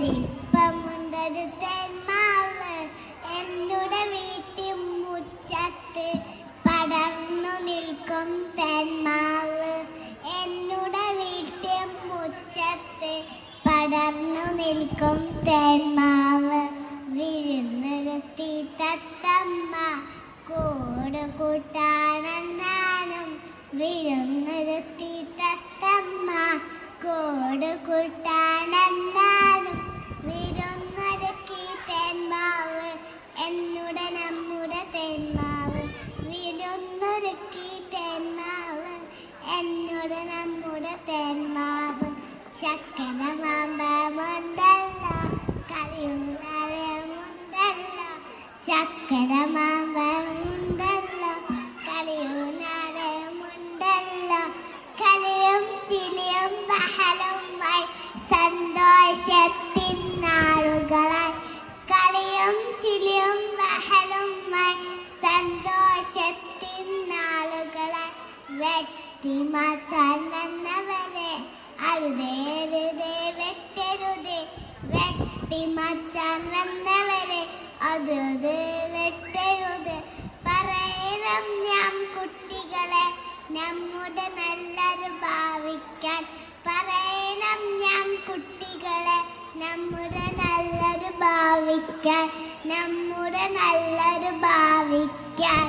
വലിപ്പമുണ്ടൊരു തേന്മാവ് എന്നുടെ വീട്ടിൻ മുറ്റത്ത് പടർന്നു നിൽക്കും തേന്മാവ് എന്നുടെ വീട്ടിൻ മുറ്റത്ത് പടർന്നു നിൽക്കും തേന്മാവ് വിരുന്നിരുത്തി തത്തമ്മ കൂട് കൂട്ടാനെന്നാനും വിരുന്നിരുത്തി തത്തമ്മ കൂട് കൂട്ടാനെന്നാനും വിരുന്നൊരുക്കി തേന്മാവ് എന്നുടെ നമ്മുടെ തേന്മാവ് വിരുന്നൊരുക്കി തേന്മാവ് എന്നുടെ നമ്മുടെ തേന്മാവ് ചക്കര മാമ്പഴമുണ്ടല്ലോ കളിയുന്നരമുണ്ടല്ലോ ചക്കര മാമ്പഴമുണ്ടല്ലോ കളിയുന്നരമുണ്ടല്ലോ കളിയും ചിരിയും ബഹളവുമായി സന്തോഷത്തിൻ നാളുകളായി കളിയും ചിരിയും ബഹളവുമായി സന്തോഷത്തിൻ നാളുകളായി വെട്ടിമാറ്റാൻ വന്നവരെ അരുതേ വെട്ടരുതേ വെട്ടിമാറ്റാൻ വന്നവരെ അത് വെട്ടരുത് പറയണം ഞാൻ കുട്ടികളെ നമ്മുടെ നല്ലൊരു ഭാവിക്കാൻ പറയണം ഞാൻ കുട്ടികളെ നമ്മുടെ നല്ലൊരു ഭാവിക്കാൻ നമ്മുടെ നല്ലൊരു ഭാവിക്കാൻ